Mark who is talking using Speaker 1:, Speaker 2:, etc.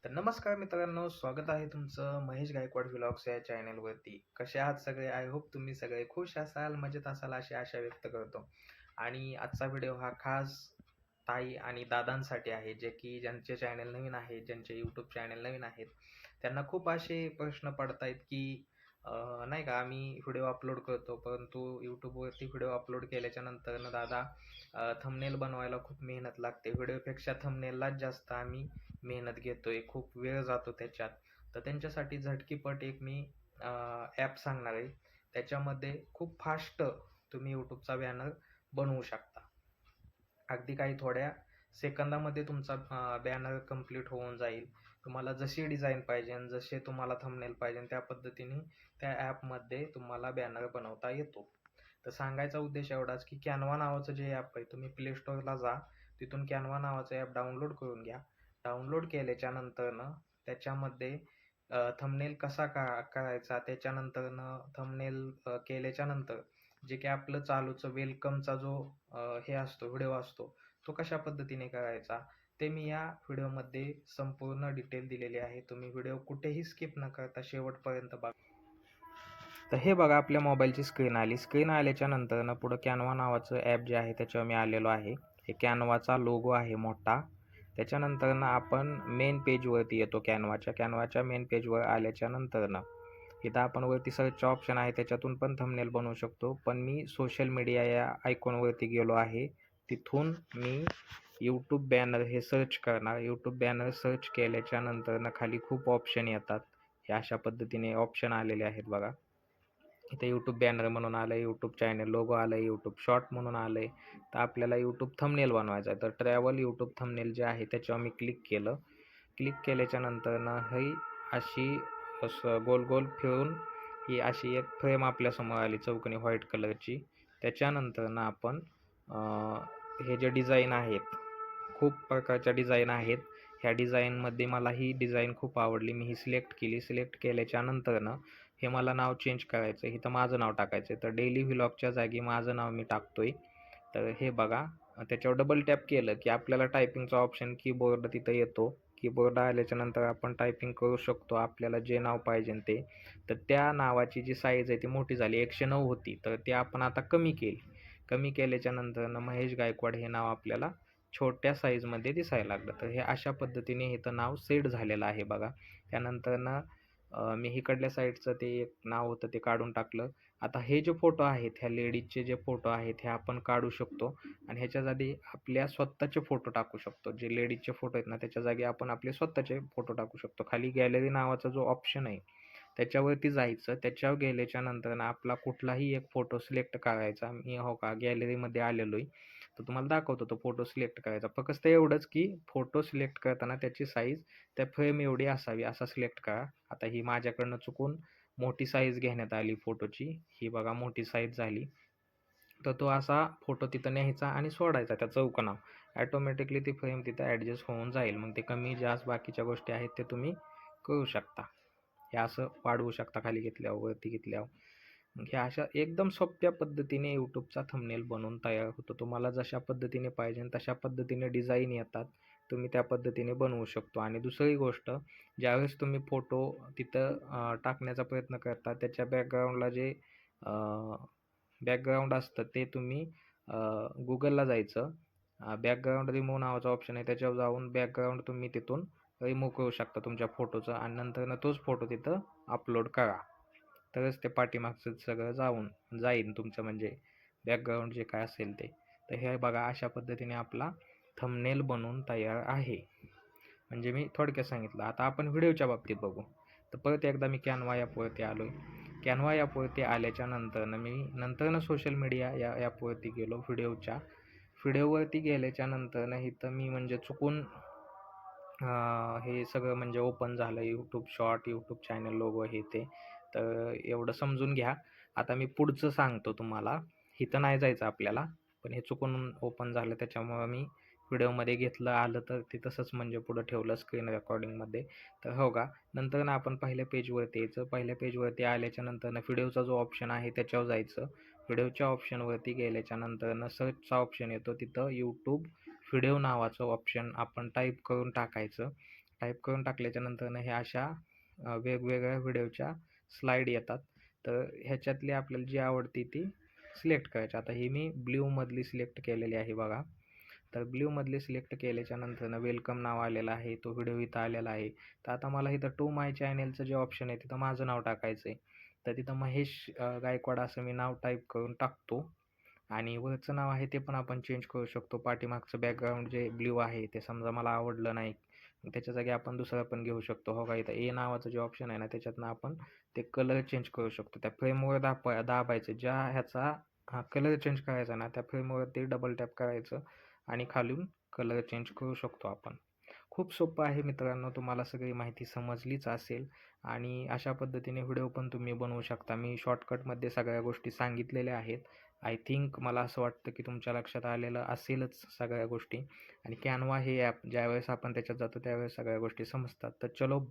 Speaker 1: तर नमस्कार मित्रांनो, स्वागत आहे तुमचं महेश गायकवाड व्लॉग्स या चॅनलवरती. कसे आहात सगळे? आय होप तुम्ही सगळे खुश असाल, मजेत असाल अशी आशा व्यक्त करतो. आणि आजचा व्हिडिओ हा खास ताई आणि दादांसाठी आहे, जे की ज्यांचे चॅनल नवीन आहे, ज्यांचे यूट्यूब चॅनल नवीन आहेत. त्यांना खूप असे प्रश्न पडतायत की नाही का, आम्ही व्हिडिओ अपलोड करतो, परंतु यूट्यूबवरती व्हिडिओ अपलोड केल्याच्या नंतर ना दादा थंबनेल बनवायला खूप मेहनत लागते. व्हिडिओपेक्षा थंबनेललाच जास्त आम्ही मेहनत घेतोय, खूप वेळ जातो त्याच्यात. तर त्यांच्यासाठी झटकीपट एक मी ॲप सांगणार आहे. त्याच्यामध्ये खूप फास्ट तुम्ही YouTubeचा बॅनर बनवू शकता. अगदी काही थोड्या सेकंदामध्ये तुमचा बॅनर कंप्लीट होऊन जाईल. तुम्हाला जशी डिझाइन पाहिजे, जसे तुम्हाला थंबनेल पाहिजे त्या पद्धतीने त्या ॲपमध्ये तुम्हाला बॅनर बनवता येतो. तर सांगायचा उद्देश एवढाच, की Canva नावाचं जे ॲप आहे, तुम्ही Play Storeला जा. तिथून Canva नावाचं ॲप डाउनलोड करून घ्या. डाउनलोड केल्याच्या नंतरनं त्याच्यामध्ये थंबनेल कसा करायचा, त्याच्यानंतरनं थंबनेल केल्याच्या नंतर जे काही आपलं चालूचं वेलकमचा जो हे असतो, व्हिडिओ असतो, तो कशा पद्धतीने करायचा, ते मी या व्हिडिओमध्ये संपूर्ण डिटेल दिलेली आहे. तुम्ही व्हिडिओ कुठेही स्किप न करता शेवटपर्यंत बघा. तर हे बघा, आपल्या मोबाईलची स्क्रीन आली. स्क्रीन आल्याच्या नंतरनं पुढं Canva नावाचं ॲप जे आहे त्याच्यावर मी आलेलो आहे. हे Canvaचा लोगो आहे मोठा. त्याच्यानंतरनं आपण मेन पेजवरती येतो Canvaच्या मेन पेजवर आल्याच्या नंतरनं इथं आपण वरती सर्चचा ऑप्शन आहे, त्याच्यातून पण थंबनेल बनवू शकतो. पण मी सोशल मीडिया या आयकॉनवरती गेलो आहे. तिथून मी यूट्यूब बॅनर हे सर्च करणार. यूट्यूब बॅनर सर्च केल्याच्या नंतरनं खाली खूप ऑप्शन येतात. हे अशा पद्धतीने ऑप्शन आलेले आहेत बघा. इथे यूट्यूब बॅनर म्हणून आलं आहे, यूट्यूब चॅनल लोगो आलं आहे, यूट्यूब शॉर्ट म्हणून आलं आहे. तर आपल्याला यूट्यूब थंबनेल बनवायचा आहे. तर ट्रॅव्हल यूट्यूब थंबनेल जे आहे त्याच्यावर मी क्लिक केलं. क्लिक केल्याच्या नंतरनं ही अशी असं गोल गोल फिरून ही अशी एक फ्रेम आपल्यासमोर आली चौकोनी व्हाईट कलरची. त्याच्यानंतरनं आपण हे जे डिझाईन आहेत, खूप प्रकारच्या डिझाईन आहेत. ह्या डिझाईनमध्ये मला ही डिझाईन खूप आवडली. मी ही सिलेक्ट केली. सिलेक्ट केल्याच्या नंतरनं हे मला नाव चेंज करायचं आहे. इथं माझं नाव टाकायचं आहे. तर डेली व्लॉगच्या जागी माझं नाव मी टाकतोय. तर हे बघा, त्याच्यावर डबल टॅप केलं की आपल्याला टायपिंगचा ऑप्शन कीबोर्ड तिथं येतो. कीबोर्ड आल्याच्या नंतर आपण टायपिंग करू शकतो आपल्याला जे नाव पाहिजे ते. तर त्या नावाची जी साईज आहे ती मोठी झाली, 109 होती, तर ती आपण आता कमी केली. कमी केल्याच्या नंतरनं महेश गायकवाड हे नाव आपल्याला छोट्या साईजमध्ये दिसायला लागलं. तर हे अशा पद्धतीने इथं नाव सेट झालेलं आहे बघा. त्यानंतरनं मी इकडल्या साईडचं ते एक नाव होतं ते काढून टाकलं. आता हे जे फोटो आहेत, ह्या लेडीजचे जे फोटो आहेत हे आपण काढू शकतो आणि ह्याच्या जागी आपल्या स्वतःचे फोटो टाकू शकतो. जे लेडीजचे फोटो आहेत ना, त्याच्या जागी आपण आपले स्वतःचे फोटो टाकू शकतो. खाली गॅलरी नावाचा जो ऑप्शन आहे त्याच्यावरती जायचं. त्याच्यावर गेल्याच्या नंतर ना आपला कुठलाही एक फोटो सिलेक्ट करायचा. मी हो का गॅलरीमध्ये आलेलो आहे, तर तुम्हाला दाखवतो तो फोटो सिलेक्ट करायचा. फक्त एवढंच की फोटो सिलेक्ट करताना त्याची साईज त्या फ्रेम एवढी असावी असा सिलेक्ट करा. आता ही माझ्याकडनं चुकून मोठी साईज घेण्यात आली फोटोची. ही बघा मोठी साईज झाली. तर तो असा फोटो तिथं न्यायचा आणि सोडायचा त्या चौकोनावर. ॲटोमॅटिकली ती फ्रेम तिथं ॲडजस्ट होऊन जाईल. मग ते कमी जास्त बाकीच्या गोष्टी आहेत ते तुम्ही करू शकता. हे असं वाढवू शकता खाली घेतल्यावर, वरती घेतल्यावर. मग हे अशा एकदम सोप्या पद्धतीने यूट्यूबचा थंबनेल बनवून तयार होतो. तुम्हाला जशा पद्धतीने पाहिजे तशा पद्धतीने डिझाईन येतात. तुम्ही त्या पद्धतीने बनवू शकतो. आणि दुसरी गोष्ट, ज्यावेळेस तुम्ही फोटो तिथं टाकण्याचा प्रयत्न करता, त्याच्या बॅकग्राऊंडला जे बॅकग्राऊंड असतं ते तुम्ही Googleला जायचं. बॅकग्राऊंड रिमूव्ह नावाचा ऑप्शन आहे, त्याच्यावर जाऊन बॅकग्राऊंड तुम्ही तिथून रिमूव्ह करू शकता तुमच्या फोटोचं आणि नंतरनं तोच फोटो तिथं अपलोड करा. तरच ते पाठीमागचं सगळं जाईल तुमचं, म्हणजे बॅकग्राऊंड जे काय असेल ते. तर हे बघा, अशा पद्धतीने आपला थंबनेल बनवून तयार आहे. म्हणजे मी थोडक्यात सांगितलं. आता आपण व्हिडिओच्या बाबतीत बघू. तर परत एकदा मी Canva ॲपवरती आलो आहे. Canva ॲपवरती आल्याच्या नंतरनं मी सोशल मीडिया या ॲपवरती गेलो व्हिडिओवरती गेल्याच्या नंतरनं इथं मी म्हणजे चुकून हे सगळं म्हणजे ओपन झालं. YouTube short, YouTube channel logo हे ते. तर एवढं समजून घ्या. आता मी पुढचं सांगतो तुम्हाला. इथं नाही जायचं आपल्याला, पण हे चुकून ओपन झालं त्याच्यामुळं मी व्हिडिओमध्ये घेतलं, आलं तर ते तसंच म्हणजे पुढं ठेवलं स्क्रीन रेकॉर्डिंगमध्ये. तर हो का, नंतर ना आपण पहिल्या पेजवरती यायचं. पहिल्या पेजवरती आल्याच्या नंतरनं व्हिडिओचा जो ऑप्शन आहे त्याच्यावर जायचं. व्हिडिओच्या ऑप्शनवरती गेल्याच्या नंतरनं सर्चचा ऑप्शन येतो. तिथं यूट्यूब व्हिडिओ नावाचं ऑप्शन आपण टाईप करून टाकायचं. टाईप करून टाकल्याच्या नंतर हे अशा वेगवेगळ्या व्हिडिओच्या स्लाईड येतात. तर ह्याच्यातली आपल्याला जी आवडती ती सिलेक्ट करायची. आता ही मी ब्ल्यूमधली सिलेक्ट केलेली आहे बघा. तर ब्ल्यूमधली सिलेक्ट केल्याच्या नंतर वेलकम नाव आलेलं आहे, तो व्हिडिओ इथं आलेला आहे. तर आता मला इथं टू माय चॅनेलचं जे ऑप्शन आहे तिथं माझं नाव टाकायचं आहे. तर तिथं महेश गायकवाड असं मी नाव टाईप करून टाकतो. आणि वरचं नाव आहे ते पण आपण चेंज करू शकतो. पाठीमागचं बॅकग्राऊंड जे ब्ल्यू आहे ते समजा मला आवडलं नाही, त्याच्या जागी आपण दुसरं पण घेऊ शकतो. हो का, इथं ए नावाचं जे ऑप्शन आहे ना त्याच्यातनं आपण ते कलर चेंज करू शकतो. त्या फ्रेमवर दाबायचं, ज्या ह्याचा हा कलर चेंज करायचा ना त्या फ्रेमवरती डबल टॅप करायचं आणि खालून कलर चेंज करू शकतो आपण. खूप सोपं आहे मित्रांनो, तुम्हाला सगळी माहिती समजलीच असेल आणि अशा पद्धतीने व्हिडिओ पण तुम्ही बनवू शकता. मी शॉर्टकटमध्ये सगळ्या गोष्टी सांगितलेल्या आहेत. आय थिंक मला असं वाटतं की तुमच्या लक्षात आलेलं असेलच सगळ्या गोष्टी. आणि कॅनवा हे ॲप ज्यावेळेस आपण त्याच्यात जातो त्यावेळेस सगळ्या गोष्टी समजतात. तर चलो बाय.